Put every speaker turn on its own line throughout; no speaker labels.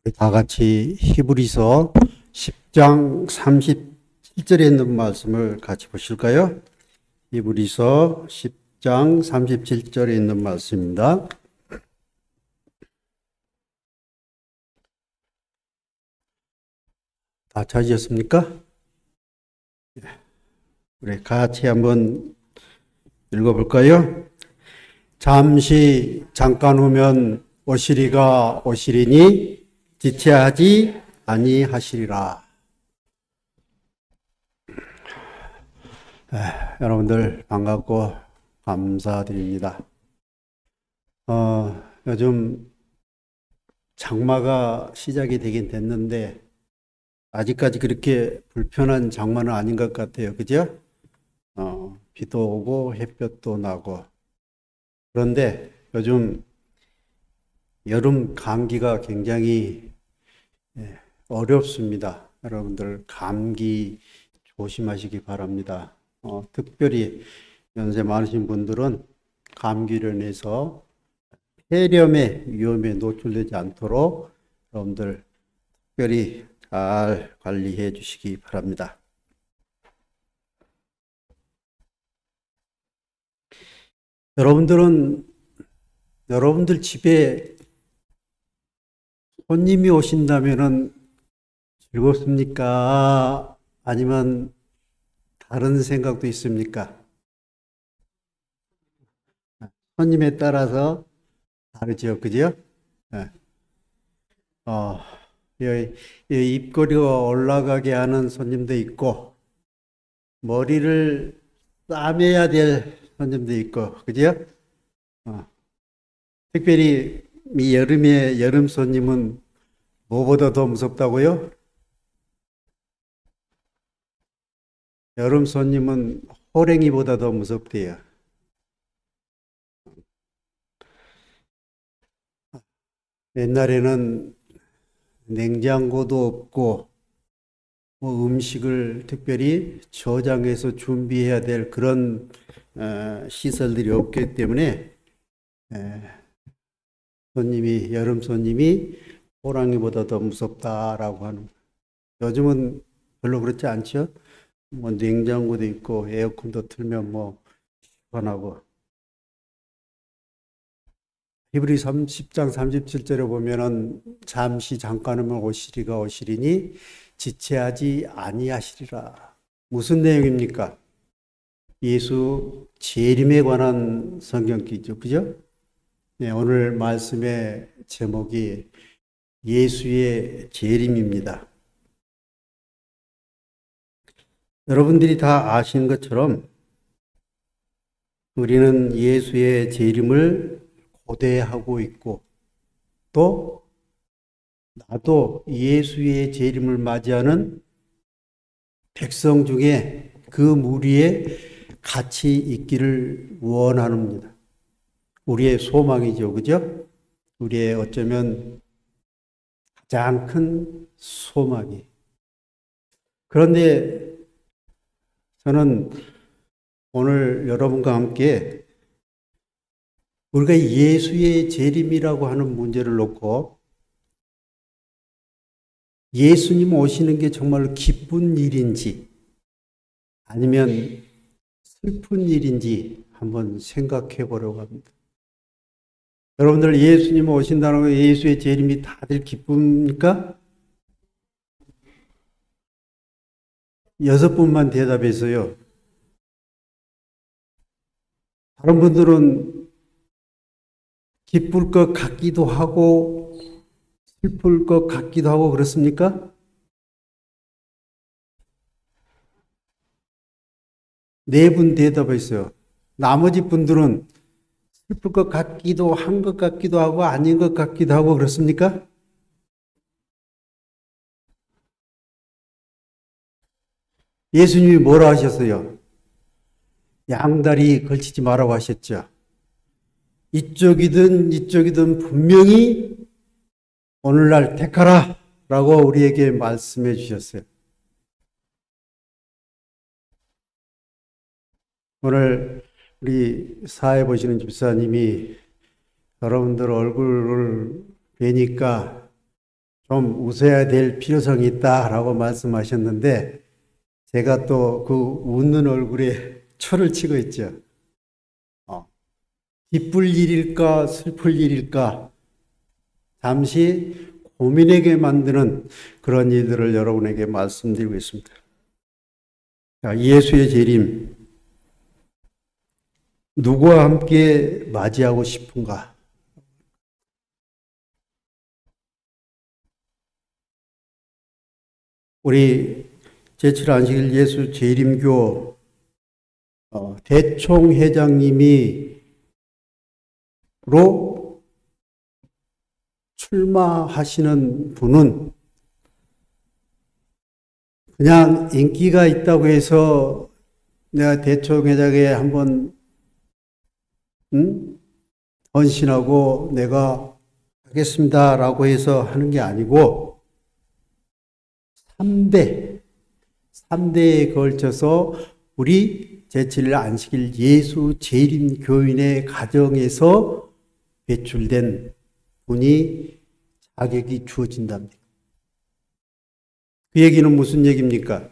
우리 다 같이 히브리서 10장 37절에 있는 말씀을 같이 보실까요? 히브리서 10장 37절에 있는 말씀입니다. 다 찾으셨습니까? 우리 같이 한번 읽어볼까요? 잠깐 후면 오시리가 오시리니 지체하지 아니하시리라. 여러분들 반갑고 감사드립니다. 요즘 장마가 시작이 되긴 됐는데 아직까지 그렇게 불편한 장마는 아닌 것 같아요. 그죠? 비도 오고 햇볕도 나고. 그런데 요즘 여름 감기가 굉장히 어렵습니다. 여러분들 감기 조심하시기 바랍니다. 특별히 연세 많으신 분들은 감기로 인해서 폐렴의 위험에 노출되지 않도록 여러분들 특별히 잘 관리해 주시기 바랍니다. 여러분들 집에 손님이 오신다면은 즐겁습니까? 아니면 다른 생각도 있습니까? 손님에 따라서 다르죠, 그죠? 예. 이 입꼬리가 올라가게 하는 손님도 있고, 머리를 싸매야 될 손님도 있고, 그죠? 특별히 이 여름 손님은 뭐보다 더 무섭다고요? 여름 손님은 호랭이보다 더 무섭대요. 옛날에는 냉장고도 없고 뭐 음식을 특별히 저장해서 준비해야 될 그런 시설들이 없기 때문에 여름 손님이 호랑이보다 더 무섭다라고 하는. 요즘은 별로 그렇지 않죠? 뭐 냉장고도 있고 에어컨도 틀면 뭐 시원하고. 히브리 30장 37절에 보면은 잠깐 후면 오시리가 오시리니 지체하지 아니하시리라. 무슨 내용입니까? 예수 재림에 관한 성경기죠. 그죠? 네, 오늘 말씀의 제목이 예수의 재림입니다. 여러분들이 다 아시는 것처럼 우리는 예수의 재림을 고대하고 있고 또 나도 예수의 재림을 맞이하는 백성 중에 그 무리에 같이 있기를 원합니다. 우리의 소망이죠. 그죠? 우리의 어쩌면 가장 큰 소망이. 그런데 저는 오늘 여러분과 함께 우리가 예수의 재림이라고 하는 문제를 놓고 예수님 오시는 게 정말 기쁜 일인지 아니면 슬픈 일인지 한번 생각해 보려고 합니다. 여러분들 예수님 오신다는 거 예수의 재림이 다들 기쁩니까? 6분만 대답했어요. 다른 분들은 기쁠 것 같기도 하고 슬플 것 같기도 하고 그렇습니까? 4분 대답했어요. 나머지 분들은 슬플 것 같기도 한 것 같기도 하고 아닌 것 같기도 하고 그렇습니까? 예수님이 뭐라 하셨어요? 양다리 걸치지 말라고 하셨죠. 이쪽이든 분명히 오늘날 택하라 라고 우리에게 말씀해 주셨어요. 오늘 우리 사회 보시는 집사님이 여러분들 얼굴을 뵈니까 좀 웃어야 될 필요성이 있다라고 말씀하셨는데 제가 또 그 웃는 얼굴에 초를 치고 있죠. 기쁠 일일까 슬플 일일까 잠시 고민하게 만드는 그런 일들을 여러분에게 말씀드리고 있습니다. 예수의 재림 누구와 함께 맞이하고 싶은가? 우리 제7안식일 예수 재림교 대총회장님이 로 출마하시는 분은 그냥 인기가 있다고 해서 내가 대총회장에 한번 헌신하고 내가 하겠습니다라고 해서 하는 게 아니고 3대에 걸쳐서 우리 제7일 안식일 예수 재림 교인의 가정에서 배출된 분이 자격이 주어진답니다. 그 얘기는 무슨 얘기입니까?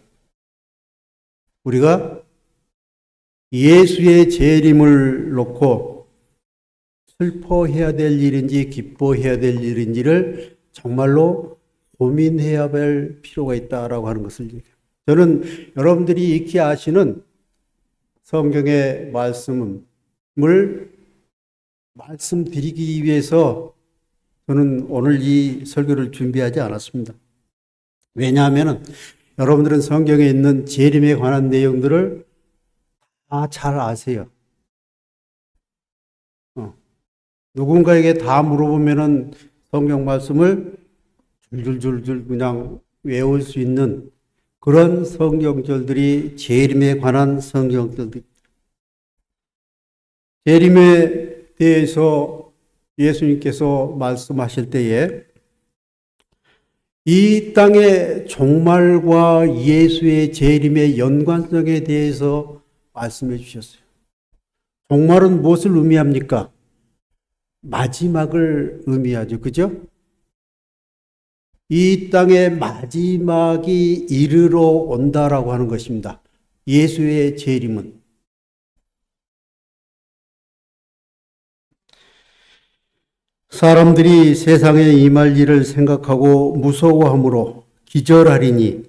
우리가 예수의 재림을 놓고 슬퍼해야 될 일인지 기뻐해야 될 일인지를 정말로 고민해야 할 필요가 있다라고 하는 것을 얘기해요. 저는 여러분들이 익히 아시는 성경의 말씀을 말씀드리기 위해서 저는 오늘 이 설교를 준비하지 않았습니다. 왜냐하면 여러분들은 성경에 있는 재림에 관한 내용들을 다 잘 아세요. 누군가에게 다 물어보면은 성경 말씀을 줄줄줄줄 그냥 외울 수 있는 그런 성경절들이 재림에 관한 성경절들입니다. 재림에 대해서 예수님께서 말씀하실 때에 이 땅의 종말과 예수의 재림의 연관성에 대해서 말씀해 주셨어요. 종말은 무엇을 의미합니까? 마지막을 의미하죠. 그죠? 이 땅의 마지막이 이르러 온다라고 하는 것입니다. 예수의 재림은. 사람들이 세상에 임할 일을 생각하고 무서워함으로 기절하리니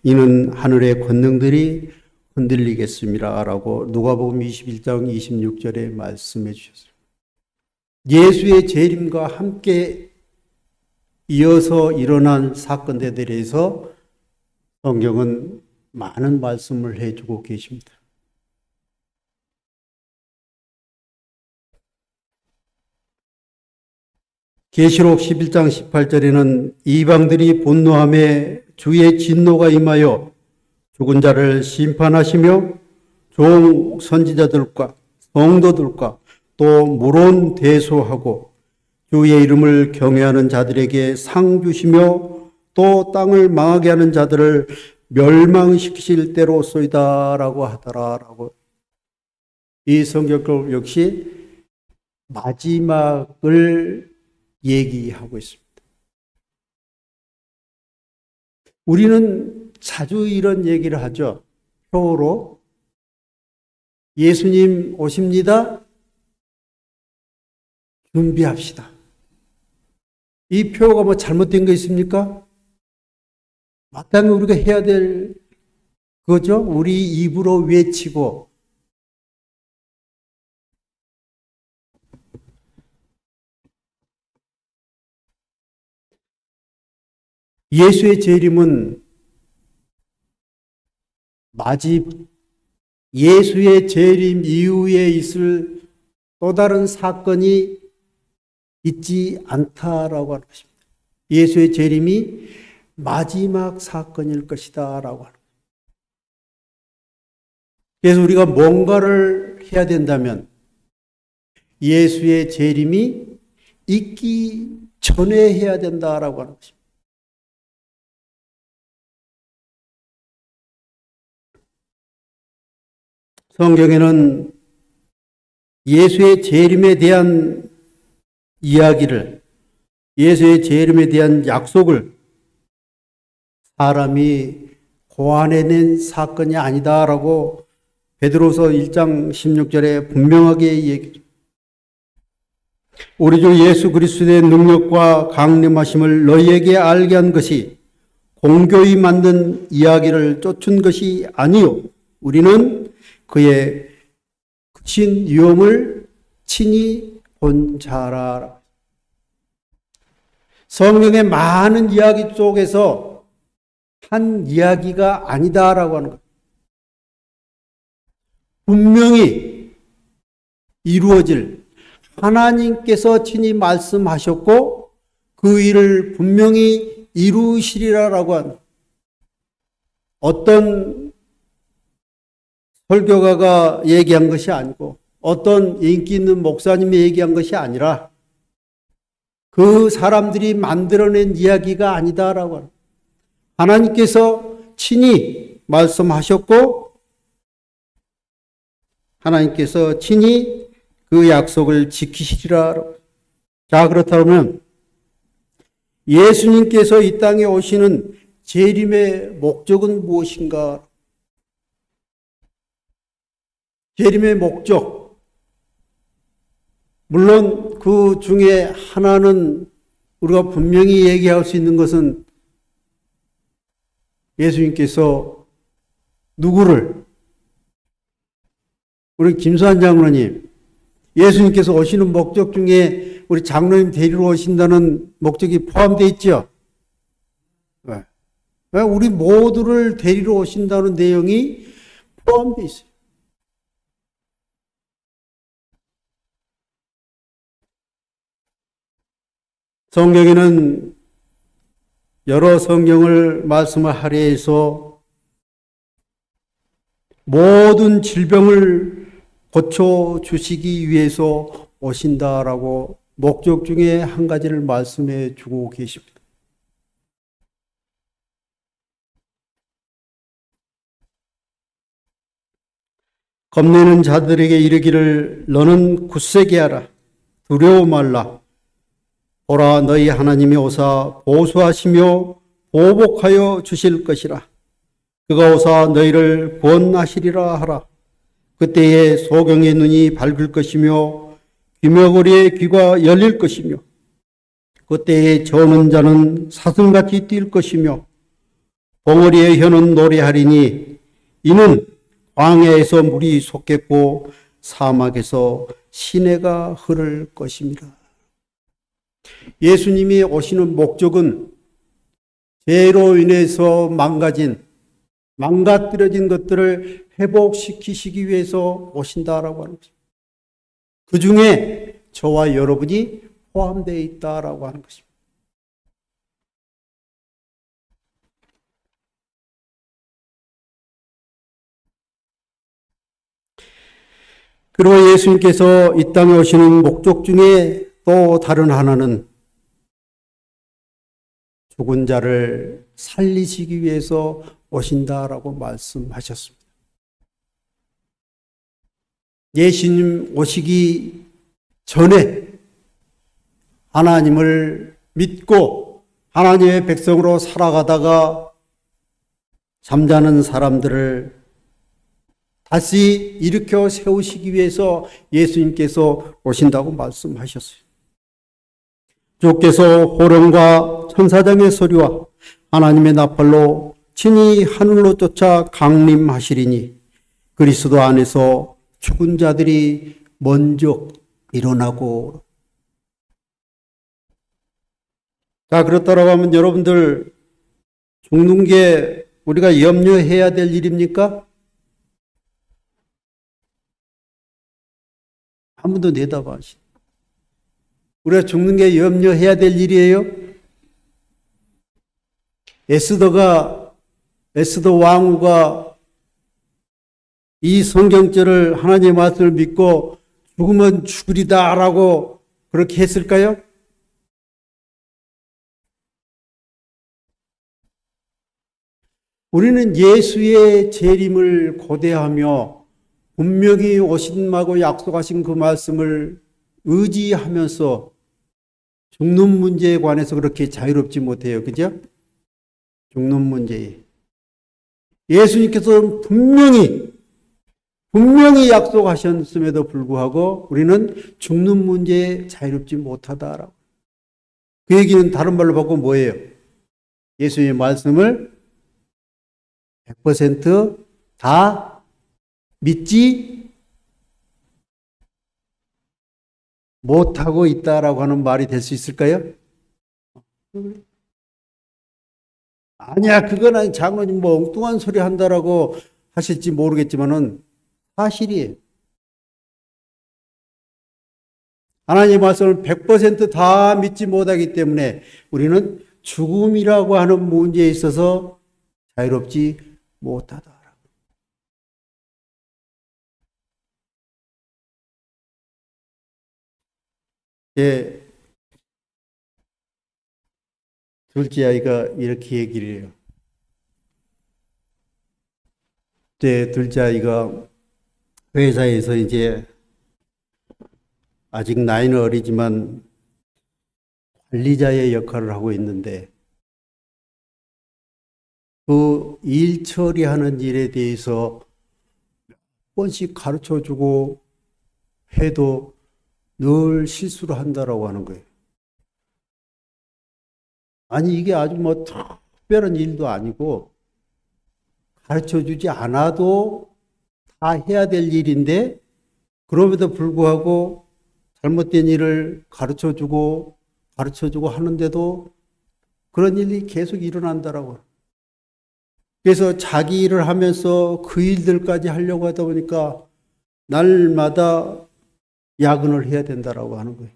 이는 하늘의 권능들이 흔들리겠습니다. 라고 누가복음 21장 26절에 말씀해 주셨어요. 예수의 재림과 함께 이어서 일어난 사건들에 대해서 성경은 많은 말씀을 해주고 계십니다. 계시록 11장 18절에는 이방들이 분노하며 주의 진노가 임하여 죽은 자를 심판하시며 종 선지자들과 성도들과 또 물론 대소하고 주의 이름을 경외하는 자들에게 상 주시며 또 땅을 망하게 하는 자들을 멸망시키실 때로소이다라고 하더라라고. 이 성경 역시 마지막을 얘기하고 있습니다. 우리는 자주 이런 얘기를 하죠. 표로 예수님 오십니다. 준비합시다. 이 표가 뭐 잘못된 거 있습니까? 마땅히 우리가 해야 될 거죠. 우리 입으로 외치고 예수의 재림은 예수의 재림 이후에 있을 또 다른 사건이 있지 않다라고 하는 것입니다. 예수의 재림이 마지막 사건일 것이다 라고 하는 것입니다. 그래서 우리가 뭔가를 해야 된다면 예수의 재림이 있기 전에 해야 된다라고 하는 것입니다. 성경에는 예수의 재림에 대한 이야기를, 예수의 재림에 대한 약속을 사람이 고안해낸 사건이 아니다라고 베드로서 1장 16절에 분명하게 얘기합니다. 우리 주 예수 그리스도의 능력과 강림하심을 너희에게 알게 한 것이 공교히 만든 이야기를 쫓은 것이 아니요 우리는 그의 크신 위엄을 친히 본 자라. 성경의 많은 이야기 속에서 한 이야기가 아니다라고 하는 것. 분명히 이루어질 하나님께서 친히 말씀하셨고 그 일을 분명히 이루시리라라고 한 어떤 설교가가 얘기한 것이 아니고 어떤 인기 있는 목사님이 얘기한 것이 아니라 그 사람들이 만들어낸 이야기가 아니다라고 하는 하나님께서 친히 말씀하셨고 하나님께서 친히 그 약속을 지키시리라. 자, 그렇다면 예수님께서 이 땅에 오시는 재림의 목적은 무엇인가? 재림의 목적. 물론 그 중에 하나는 우리가 분명히 얘기할 수 있는 것은 예수님께서 누구를, 우리 김수환 장로님, 예수님께서 오시는 목적 중에 우리 장로님 데리러 오신다는 목적이 포함되어 있죠. 왜? 우리 모두를 데리러 오신다는 내용이 포함되어 있어요. 성경에는 여러 성경을 말씀을 할애해서 모든 질병을 고쳐주시기 위해서 오신다라고 목적 중에 한 가지를 말씀해 주고 계십니다. 겁내는 자들에게 이르기를 너는 굳세게 하라. 두려워 말라. 보라 너희 하나님이 오사 보수하시며 보복하여 주실 것이라. 그가 오사 너희를 구원하시리라 하라. 그때에 소경의 눈이 밝을 것이며 귀머거리의 귀가 열릴 것이며 그때에 저는 자는 사슴같이 뛸 것이며 봉우리의 혀는 노래하리니 이는 광야에서 물이 솟겠고 사막에서 시내가 흐를 것입니다. 예수님이 오시는 목적은 죄로 인해서 망가뜨려진 것들을 회복시키시기 위해서 오신다라고 하는 것입니다. 그 중에 저와 여러분이 포함되어 있다라고 하는 것입니다. 그리고 예수님께서 이 땅에 오시는 목적 중에 또 다른 하나는 죽은 자를 살리시기 위해서 오신다라고 말씀하셨습니다. 예수님 오시기 전에 하나님을 믿고 하나님의 백성으로 살아가다가 잠자는 사람들을 다시 일으켜 세우시기 위해서 예수님께서 오신다고 말씀하셨어요. 주께서 호령과 천사장의 소리와 하나님의 나팔로 친히 하늘로 쫓아 강림하시리니 그리스도 안에서 죽은 자들이 먼저 일어나고. 자, 그렇다고 하면 여러분들 죽는 게 우리가 염려해야 될 일입니까? 한 번 더 내다봐. 우리가 죽는 게 염려해야 될 일이에요? 에스더 왕후가 이 성경절을 하나님의 말씀을 믿고 죽으면 죽으리다라고 그렇게 했을까요? 우리는 예수의 재림을 고대하며 분명히 오신다고 약속하신 그 말씀을 의지하면서 죽는 문제에 관해서 그렇게 자유롭지 못해요. 그죠? 죽는 문제에 예수님께서는 분명히 약속하셨음에도 불구하고 우리는 죽는 문제에 자유롭지 못하다라고. 그 얘기는 다른 말로 바꾸면 뭐예요? 예수님의 말씀을 100%다 믿지 못하고 있다라고 하는 말이 될 수 있을까요? 아니야, 그건 장로님 뭐 엉뚱한 소리 한다라고 하실지 모르겠지만은 사실이에요. 하나님의 말씀을 100%다 믿지 못하기 때문에 우리는 죽음이라고 하는 문제에 있어서 자유롭지 못하다. 예, 둘째 아이가 이렇게 얘기를 해요. 제 둘째 아이가 회사에서 이제 아직 나이는 어리지만 관리자의 역할을 하고 있는데 그 일 처리하는 일에 대해서 몇 번씩 가르쳐 주고 해도 늘 실수를 한다라고 하는 거예요. 아니, 이게 아주 뭐 특별한 일도 아니고 가르쳐 주지 않아도 다 해야 될 일인데 그럼에도 불구하고 잘못된 일을 가르쳐 주고 하는데도 그런 일이 계속 일어난다라고. 그래서 자기 일을 하면서 그 일들까지 하려고 하다 보니까 날마다 야근을 해야 된다라고 하는 거예요.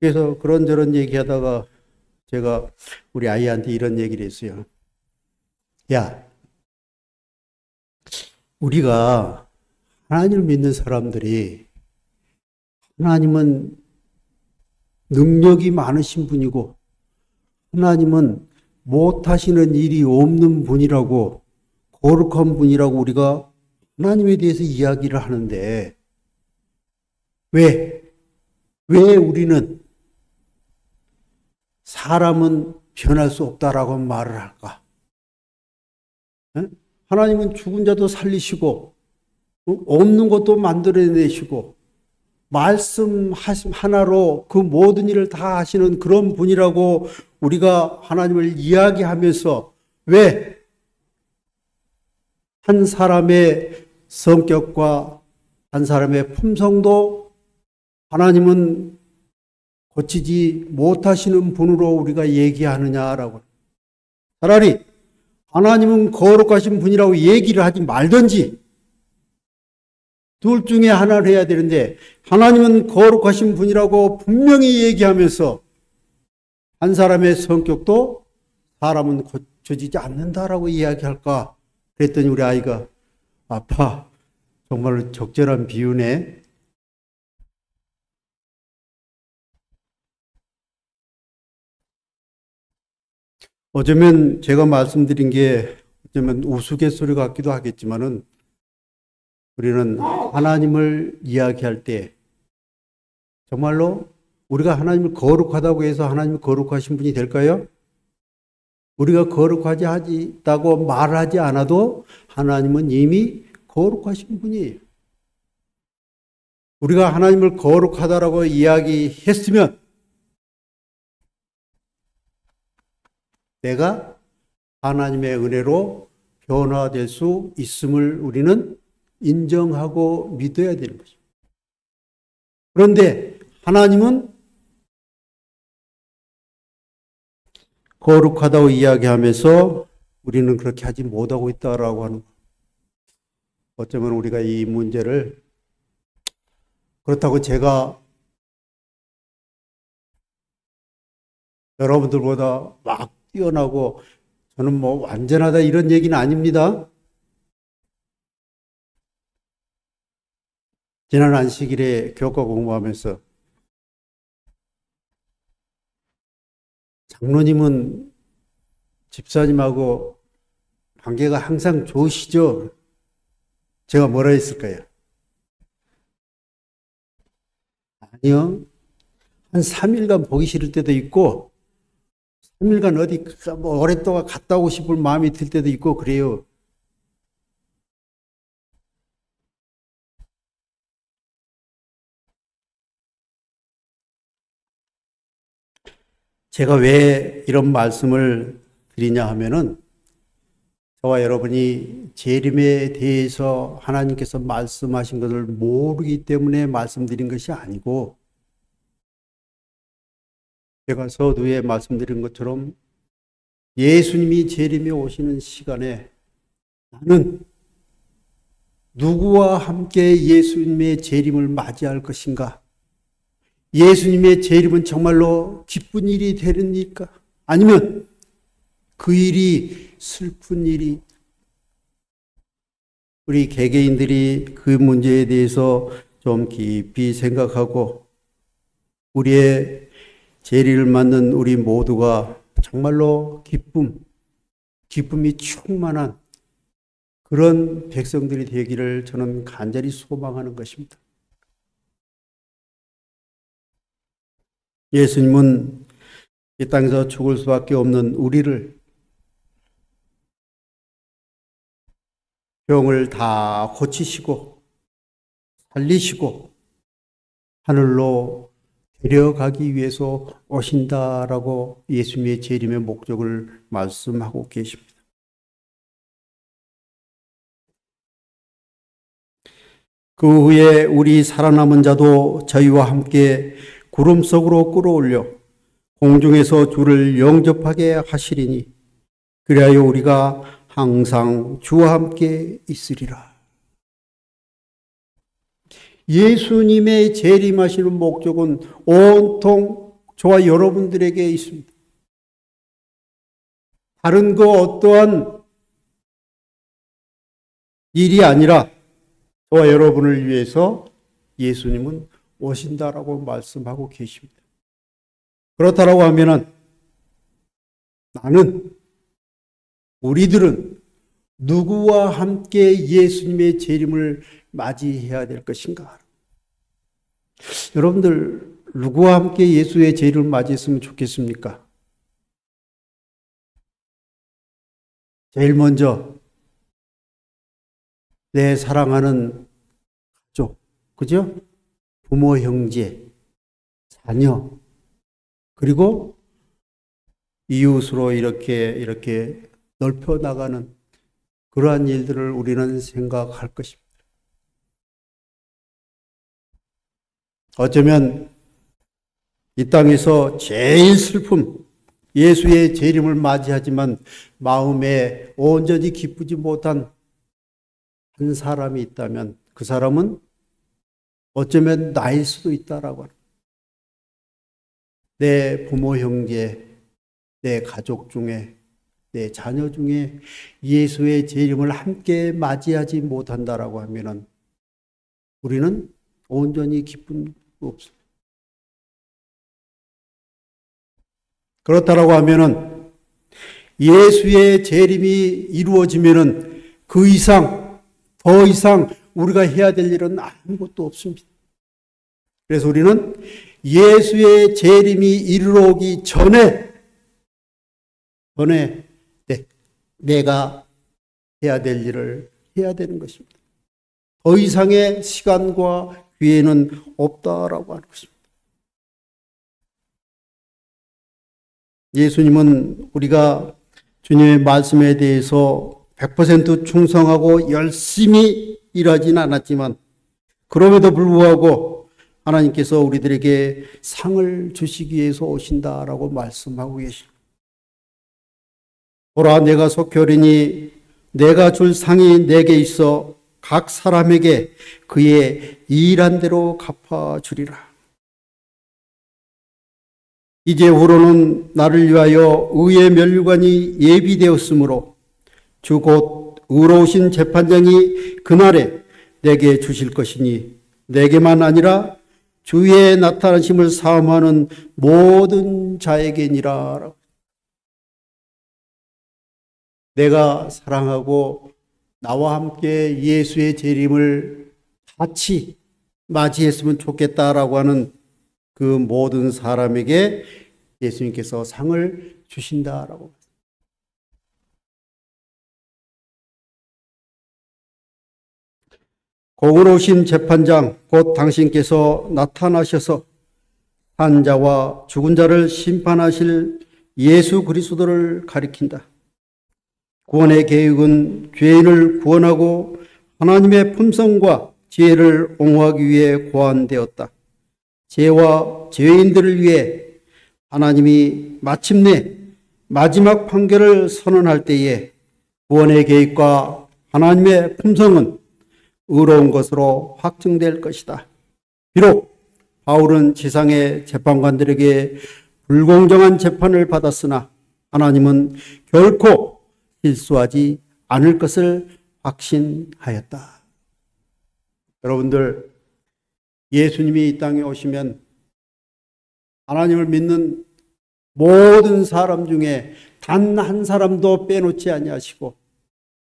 그래서 그런저런 얘기하다가 제가 우리 아이한테 이런 얘기를 했어요. 야, 우리가 하나님을 믿는 사람들이 하나님은 능력이 많으신 분이고 하나님은 못하시는 일이 없는 분이라고 거룩한 분이라고 우리가 하나님에 대해서 이야기를 하는데 왜 우리는 사람은 변할 수 없다라고 말을 할까? 하나님은 죽은 자도 살리시고 없는 것도 만들어내시고 말씀 하나로 그 모든 일을 다 하시는 그런 분이라고 우리가 하나님을 이야기하면서 왜 한 사람의 성격과 한 사람의 품성도 하나님은 고치지 못하시는 분으로 우리가 얘기하느냐라고. 차라리 하나님은 거룩하신 분이라고 얘기를 하지 말든지 둘 중에 하나를 해야 되는데 하나님은 거룩하신 분이라고 분명히 얘기하면서 한 사람의 성격도 사람은 고쳐지지 않는다라고 이야기할까? 그랬더니 우리 아이가 아빠 정말 적절한 비유네. 어쩌면 제가 말씀드린 게 어쩌면 우스갯소리 같기도 하겠지만은 우리는 하나님을 이야기할 때 정말로 우리가 하나님을 거룩하다고 해서 하나님이 거룩하신 분이 될까요? 우리가 거룩하지 않다고 말하지 않아도 하나님은 이미 거룩하신 분이에요. 우리가 하나님을 거룩하다라고 이야기했으면 내가 하나님의 은혜로 변화될 수 있음을 우리는 인정하고 믿어야 되는 것입니다. 그런데 하나님은 거룩하다고 이야기하면서 우리는 그렇게 하지 못하고 있다라고 하는 것. 어쩌면 우리가 이 문제를 그렇다고 제가 여러분들보다 막 뛰어나고 저는 뭐 완전하다 이런 얘기는 아닙니다. 지난 안식일에 교과 공부하면서 장로님은 집사님하고 관계가 항상 좋으시죠? 제가 뭐라 했을까요? 아니요. 한 3일간 보기 싫을 때도 있고 3일간 어디 뭐 오랫동안 갔다 오고 싶을 마음이 들 때도 있고 그래요. 제가 왜 이런 말씀을 드리냐 하면은 저와 여러분이 재림에 대해서 하나님께서 말씀하신 것을 모르기 때문에 말씀드린 것이 아니고, 제가 서두에 말씀드린 것처럼 예수님이 재림에 오시는 시간에 나는 누구와 함께 예수님의 재림을 맞이할 것인가? 예수님의 재림은 정말로 기쁜 일이 되는 일일까? 아니면 그 일이 슬픈 일이? 우리 개개인들이 그 문제에 대해서 좀 깊이 생각하고 우리의 재리를 맞는 우리 모두가 정말로 기쁨이 충만한 그런 백성들이 되기를 저는 간절히 소망하는 것입니다. 예수님은 이 땅에서 죽을 수밖에 없는 우리를 병을 다 고치시고 살리시고 하늘로 데려가기 위해서 오신다라고 예수님의 재림의 목적을 말씀하고 계십니다. 그 후에 우리 살아남은 자도 저희와 함께 구름 속으로 끌어올려 공중에서 주를 영접하게 하시리니 그리하여 우리가 항상 주와 함께 있으리라. 예수님의 재림하시는 목적은 온통 저와 여러분들에게 있습니다. 다른 그 어떠한 일이 아니라 저와 여러분을 위해서 예수님은 오신다라고 말씀하고 계십니다. 그렇다라고 하면은 우리들은 누구와 함께 예수님의 재림을 맞이해야 될 것인가? 여러분들 누구와 함께 예수의 재림을 맞이했으면 좋겠습니까? 제일 먼저 내 사랑하는 가족, 그죠? 부모, 형제, 자녀, 그리고 이웃으로 이렇게 넓혀 나가는 그러한 일들을 우리는 생각할 것입니다. 어쩌면 이 땅에서 제일 슬픔, 예수의 재림을 맞이하지만 마음에 온전히 기쁘지 못한 한 사람이 있다면 그 사람은 어쩌면 나일 수도 있다라고 합니다. 내 부모, 형제, 내 가족 중에, 내 자녀 중에 예수의 재림을 함께 맞이하지 못한다라고 하면은 우리는 온전히 기쁨 없습니다. 그렇다라고 하면은 예수의 재림이 이루어지면은 그 이상, 더 이상 우리가 해야 될 일은 아무것도 없습니다. 그래서 우리는 예수의 재림이 이르러 오기 전에 내가 해야 될 일을 해야 되는 것입니다. 더 이상의 시간과 기회는 없다라고 하는 것입니다. 예수님은 우리가 주님의 말씀에 대해서 100% 충성하고 열심히 일하진 않았지만 그럼에도 불구하고 하나님께서 우리들에게 상을 주시기 위해서 오신다라고 말씀하고 계십니다. 보라, 내가 속히 내가 줄 상이 내게 있어 각 사람에게 그의 일한 대로 갚아주리라. 이제후로는 나를 위하여 의의 면류관이 예비되었으므로 주 곧 의로우신 재판장이 그날에 내게 주실 것이니 내게만 아니라 주의 나타나심을 사모하는 모든 자에게니라. 내가 사랑하고 나와 함께 예수의 재림을 같이 맞이했으면 좋겠다라고 하는 그 모든 사람에게 예수님께서 상을 주신다라고. 공의로우신 재판장 곧 당신께서 나타나셔서 산자와 죽은 자를 심판하실 예수 그리스도를 가리킨다. 구원의 계획은 죄인을 구원하고 하나님의 품성과 지혜를 옹호하기 위해 고안되었다. 죄와 죄인들을 위해 하나님이 마침내 마지막 판결을 선언할 때에 구원의 계획과 하나님의 품성은 의로운 것으로 확증될 것이다. 비록 바울은 지상의 재판관들에게 불공정한 재판을 받았으나 하나님은 결코 실수하지 않을 것을 확신하였다. 여러분들, 예수님이 이 땅에 오시면 하나님을 믿는 모든 사람 중에 단 한 사람도 빼놓지 아니하시고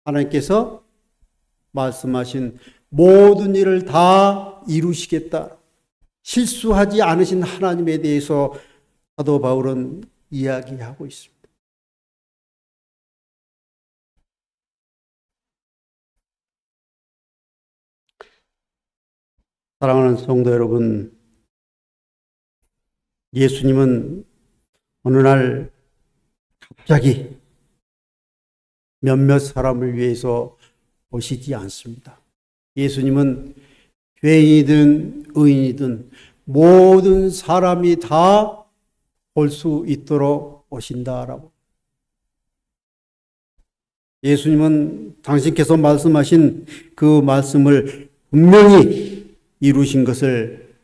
하나님께서 말씀하신 모든 일을 다 이루시겠다. 실수하지 않으신 하나님에 대해서 사도 바울은 이야기하고 있습니다. 사랑하는 성도 여러분, 예수님은 어느 날 갑자기 몇몇 사람을 위해서 오시지 않습니다. 예수님은 죄인이든 의인이든 모든 사람이 다 볼 수 있도록 오신다라고. 예수님은 당신께서 말씀하신 그 말씀을 분명히 이루신 것을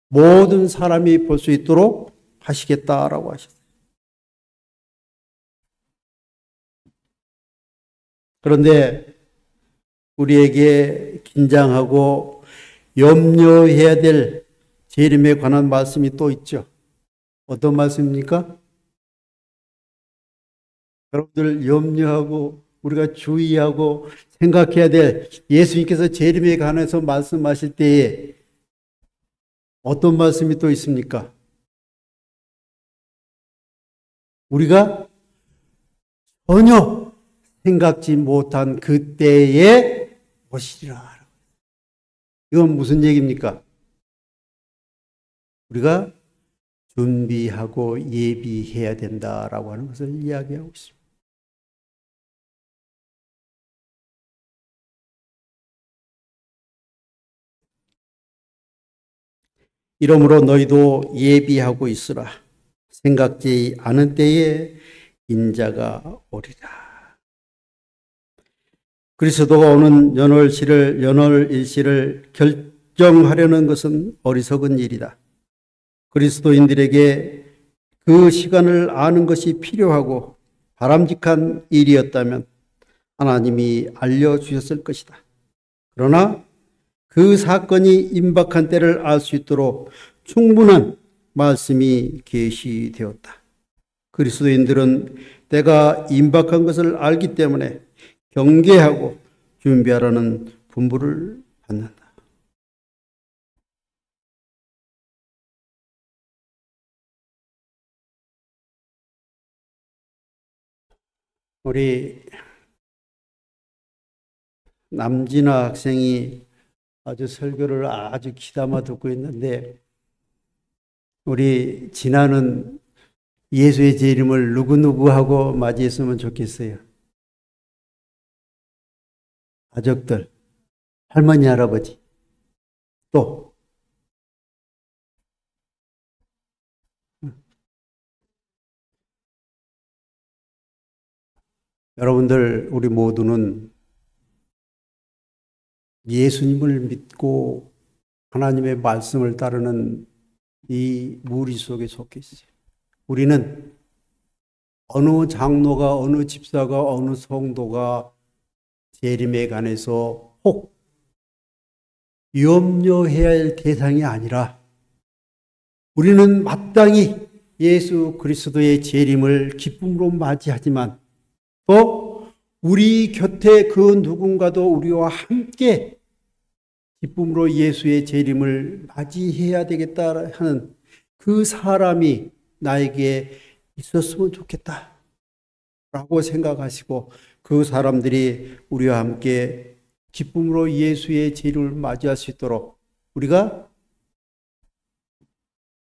모든 사람이 볼 수 있도록 하시겠다라고 하셨어요. 그런데 우리에게 긴장하고 염려해야 될 재림에 관한 말씀이 또 있죠. 어떤 말씀입니까? 여러분들 염려하고 우리가 주의하고 생각해야 될 예수님께서 재림에 관해서 말씀하실 때에 어떤 말씀이 또 있습니까? 우리가 전혀 생각지 못한 그때에 오시리라. 이건 무슨 얘기입니까? 우리가 준비하고 예비해야 된다라고 하는 것을 이야기하고 있습니다. 이러므로 너희도 예비하고 있으라. 생각지 않은 때에 인자가 오리라. 그리스도가 오는 연월일시를 결정하려는 것은 어리석은 일이다. 그리스도인들에게 그 시간을 아는 것이 필요하고 바람직한 일이었다면 하나님이 알려주셨을 것이다. 그러나 그 사건이 임박한 때를 알 수 있도록 충분한 말씀이 계시되었다. 그리스도인들은 때가 임박한 것을 알기 때문에 경계하고 준비하라는 분부를 받는다. 우리 남진아 학생이 아주 설교를 아주 귀담아 듣고 있는데, 우리 진아는 예수의 재림을 누구누구하고 맞이했으면 좋겠어요. 가족들, 할머니, 할아버지, 또 여러분들, 우리 모두는 예수님을 믿고 하나님의 말씀을 따르는 이 무리 속에 속해 있어요. 우리는 어느 장로가, 어느 집사가, 어느 성도가 재림에 관해서 혹 염려해야 할 대상이 아니라 우리는 마땅히 예수 그리스도의 재림을 기쁨으로 맞이하지만 또 우리 곁에 그 누군가도 우리와 함께 기쁨으로 예수의 재림을 맞이해야 되겠다 하는 그 사람이 나에게 있었으면 좋겠다 라고 생각하시고 그 사람들이 우리와 함께 기쁨으로 예수의 재림을 맞이할 수 있도록 우리가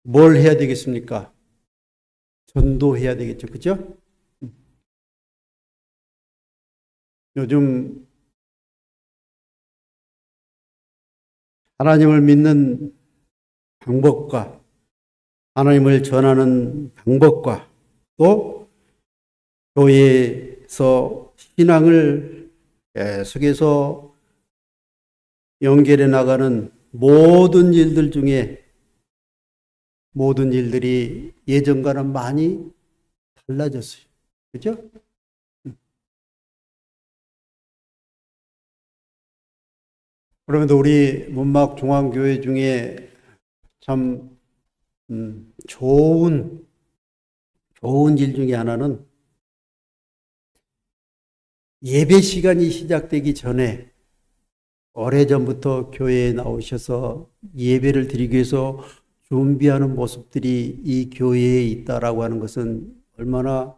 뭘 해야 되겠습니까? 전도해야 되겠죠. 그죠? 요즘 하나님을 믿는 방법과 하나님을 전하는 방법과 또 교회에서 신앙을 계속해서 연결해 나가는 모든 일들 중에 모든 일들이 예전과는 많이 달라졌어요. 그죠? 그럼에도 우리 문막중앙교회 중에 참 좋은 일 중에 하나는 예배 시간이 시작되기 전에 오래전부터 교회에 나오셔서 예배를 드리기 위해서 준비하는 모습들이 이 교회에 있다라고 하는 것은 얼마나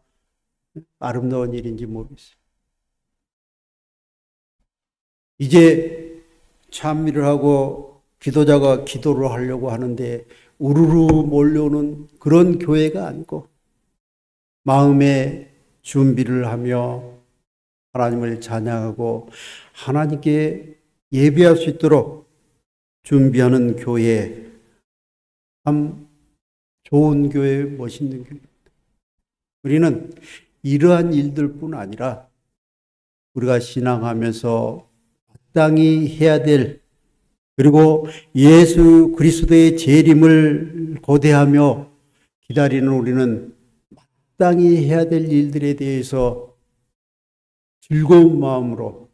아름다운 일인지 모르겠어요. 이제 찬미를 하고 기도자가 기도를 하려고 하는데 우르르 몰려오는 그런 교회가 아니고 마음의 준비를 하며 하나님을 찬양하고 하나님께 예배할 수 있도록 준비하는 교회, 참 좋은 교회, 멋있는 교회. 우리는 이러한 일들뿐 아니라 우리가 신앙하면서 마땅히 해야 될 그리고 예수 그리스도의 재림을 고대하며 기다리는 우리는 마땅히 해야 될 일들에 대해서 즐거운 마음으로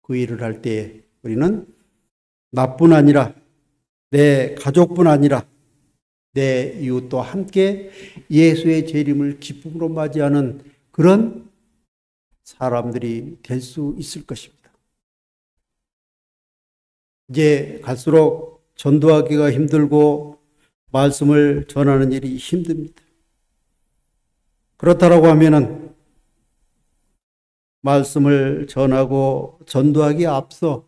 그 일을 할 때 우리는 나뿐 아니라 내 가족뿐 아니라 내 이웃도 함께 예수의 재림을 기쁨으로 맞이하는 그런 사람들이 될 수 있을 것입니다. 이제 갈수록 전도하기가 힘들고 말씀을 전하는 일이 힘듭니다. 그렇다고 하면은 말씀을 전하고 전도하기에 앞서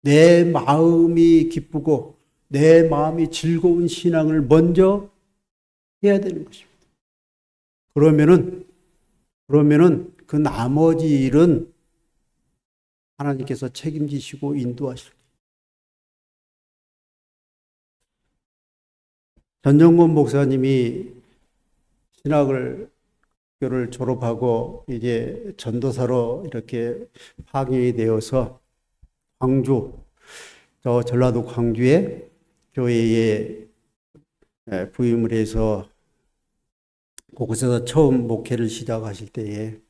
내 마음이 기쁘고 내 마음이 즐거운 신앙을 먼저 해야 되는 것입니다. 그러면은 그 나머지 일은 하나님께서 책임지시고 인도하실 거예요. 전정권 목사님이 신학교를 졸업하고 이제 전도사로 이렇게 파견이 되어서 전라도 광주에 교회에 부임을 해서 그곳에서 처음 목회를 시작하실 때에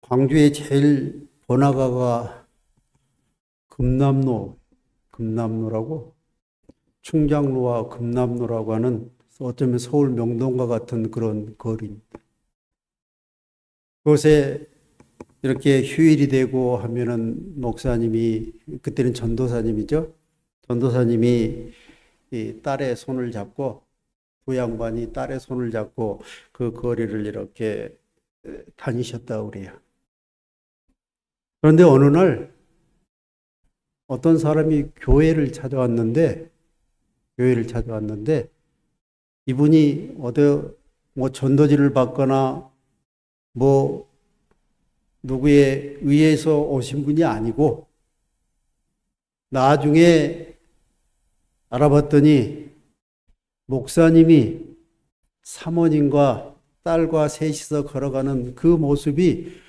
광주에 제일 번화가가 금남로라고 충장로와 금남로라고 하는 어쩌면 서울 명동과 같은 그런 거리입니다. 그곳에 이렇게 휴일이 되고 하면은 목사님이 그때는 전도사님이죠. 전도사님이 이 딸의 손을 잡고 두 양반이 딸의 손을 잡고 그 거리를 이렇게 다니셨다고 그래요. 그런데 어느 날 어떤 사람이 교회를 찾아왔는데 이분이 뭐 전도지를 받거나 뭐 누구에 의해서 오신 분이 아니고 나중에 알아봤더니 목사님이 사모님과 딸과 셋이서 걸어가는 그 모습이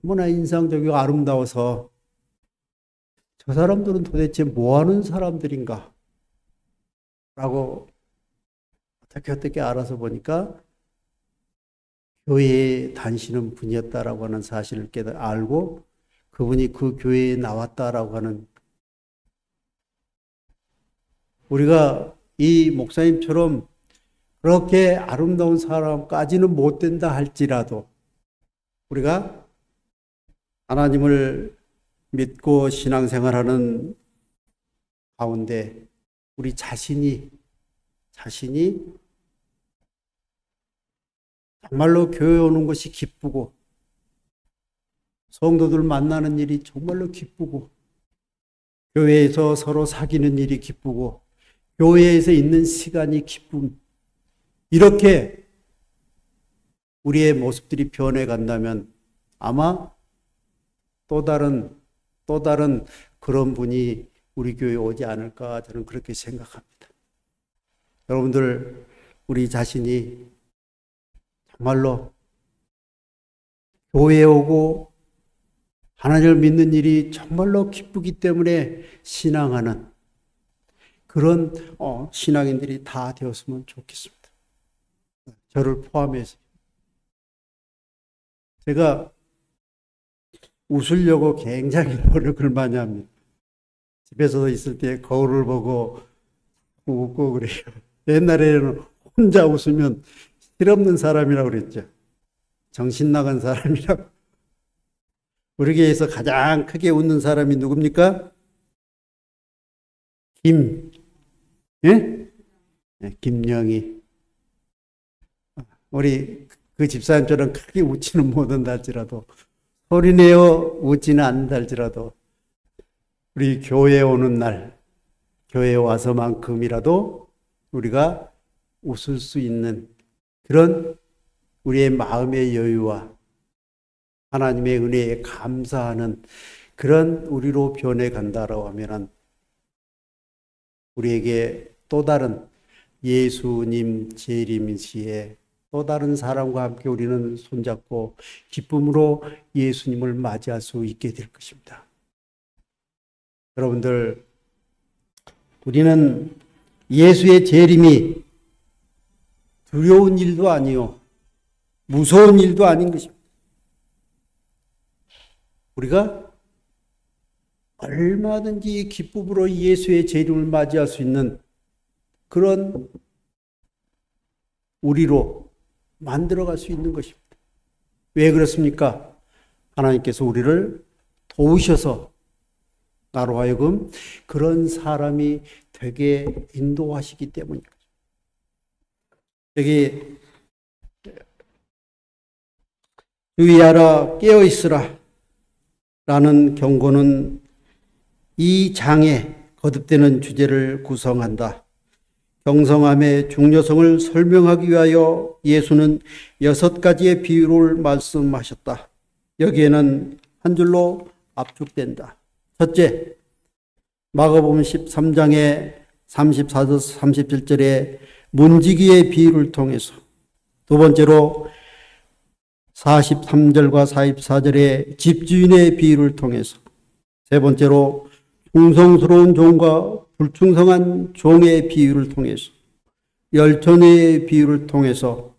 너무나 인상적이고 아름다워서 저 사람들은 도대체 뭐 하는 사람들인가? 라고 어떻게 알아서 보니까 교회에 다니시는 분이었다라고 하는 사실을 알고 그분이 그 교회에 나왔다라고 하는, 우리가 이 목사님처럼 그렇게 아름다운 사람까지는 못 된다 할지라도 우리가 하나님을 믿고 신앙생활하는 가운데 우리 자신이 정말로 교회 오는 것이 기쁘고 성도들 만나는 일이 정말로 기쁘고 교회에서 서로 사귀는 일이 기쁘고 교회에서 있는 시간이 기쁨, 이렇게 우리의 모습들이 변해간다면 아마 또 다른 그런 분이 우리 교회에 오지 않을까, 저는 그렇게 생각합니다. 여러분들, 우리 자신이 정말로 교회에 오고 하나님을 믿는 일이 정말로 기쁘기 때문에 신앙하는 그런 신앙인들이 다 되었으면 좋겠습니다. 저를 포함해서. 제가 웃으려고 굉장히 노력을 많이 합니다. 집에서 있을 때 거울을 보고 웃고 그래요. 옛날에는 혼자 웃으면 실없는 사람이라고 그랬죠. 정신 나간 사람이라고. 우리 교회에서 가장 크게 웃는 사람이 누굽니까? 김영희. 우리 그 집사님처럼 크게 웃지는 못한다 할지라도, 소리내어 웃지는 않는다 할지라도, 우리 교회에 오는 날, 교회에 와서만큼이라도 우리가 웃을 수 있는 그런 우리의 마음의 여유와 하나님의 은혜에 감사하는 그런 우리로 변해간다라고 하면은 우리에게 또 다른 예수님 재림시에 또 다른 사람과 함께 우리는 손잡고 기쁨으로 예수님을 맞이할 수 있게 될 것입니다. 여러분들, 우리는 예수의 재림이 두려운 일도 아니요, 무서운 일도 아닌 것입니다. 우리가 얼마든지 기쁨으로 예수의 재림을 맞이할 수 있는 그런 우리로 만들어갈 수 있는 것입니다. 왜 그렇습니까? 하나님께서 우리를 도우셔서 나로 하여금 그런 사람이 되게 인도하시기 때문입니다. 여기 주의하라, 깨어있으라 라는 경고는 이 장에 거듭되는 주제를 구성한다. 경성함의 중요성을 설명하기 위하여 예수는 6가지의 비유를 말씀하셨다. 여기에는 한 줄로 압축된다. 첫째, 마가복음 13장의 34절 37절의 문지기의 비유를 통해서, 두 번째로 43절과 44절의 집주인의 비유를 통해서, 세 번째로 충성스러운 종과 불충성한 종의 비유를 통해서, 열천의 비유를 통해서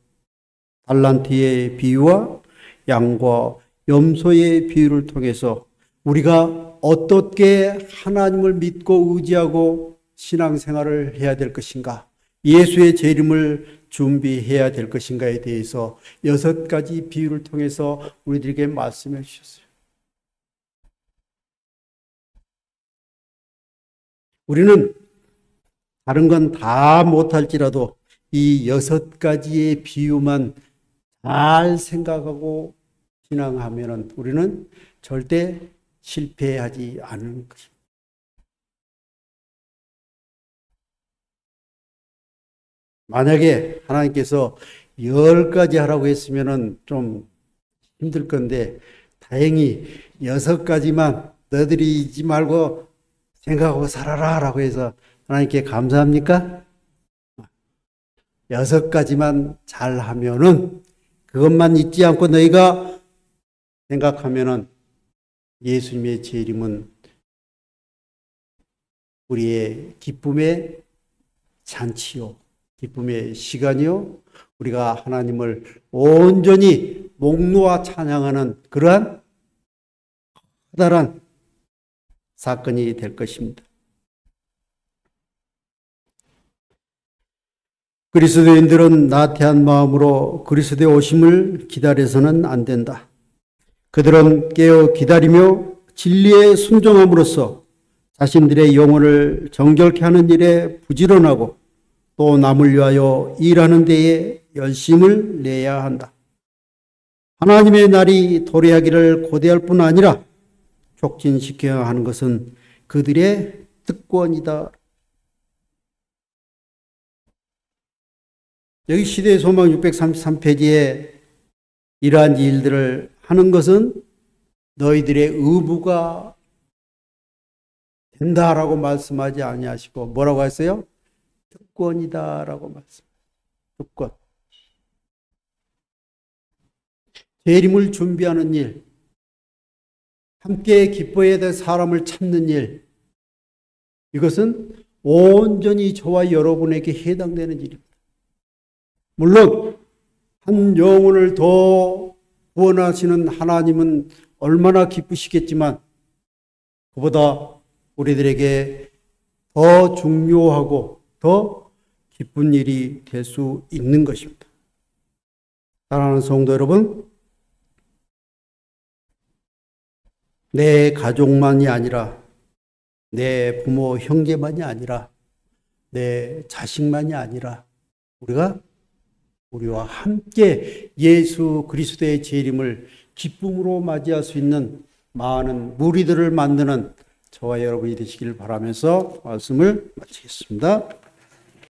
달란트의 비유와 양과 염소의 비유를 통해서 우리가 어떻게 하나님을 믿고 의지하고 신앙생활을 해야 될 것인가, 예수의 재림을 준비해야 될 것인가에 대해서 6가지 비유를 통해서 우리들에게 말씀해 주셨어요. 우리는 다른 건 다 못할지라도 이 6가지의 비유만 잘 생각하고 신앙하면 우리는 절대 실패하지 않는 것입니다. 만약에 하나님께서 10가지 하라고 했으면 좀 힘들 건데, 다행히 6가지만 너희들이 잊지 말고 생각하고 살아라 라고 해서 하나님께 감사합니까? 6가지만 잘 하면은, 그것만 잊지 않고 너희가 생각하면은 예수님의 재림은 우리의 기쁨의 잔치요, 기쁨의 시간이요, 우리가 하나님을 온전히 목놓아 찬양하는 그러한 커다란 사건이 될 것입니다. 그리스도인들은 나태한 마음으로 그리스도의 오심을 기다려서는 안 된다. 그들은 깨어 기다리며 진리에 순종함으로써 자신들의 영혼을 정결케 하는 일에 부지런하고 또 남을 위하여 일하는 데에 열심을 내야 한다. 하나님의 날이 도래하기를 고대할 뿐 아니라 촉진시켜야 하는 것은 그들의 특권이다. 여기 시대의 소망 633페이지에 이러한 일들을 하는 것은 너희들의 의무가 된다라고 말씀하지 아니하시고 뭐라고 했어요? 특권이다라고 말씀. 특권. 재림을 준비하는 일, 함께 기뻐해야 될 사람을 찾는 일, 이것은 온전히 저와 여러분에게 해당되는 일입니다. 물론 한 영혼을 더 구원하시는 하나님은 얼마나 기쁘시겠지만 그보다 우리들에게 더 중요하고 더 기쁜 일이 될 수 있는 것입니다. 사랑하는 성도 여러분, 내 가족만이 아니라 내 부모 형제만이 아니라 내 자식만이 아니라 우리와 함께 예수 그리스도의 재림을 기쁨으로 맞이할 수 있는 많은 무리들을 만드는 저와 여러분이 되시길 바라면서 말씀을 마치겠습니다.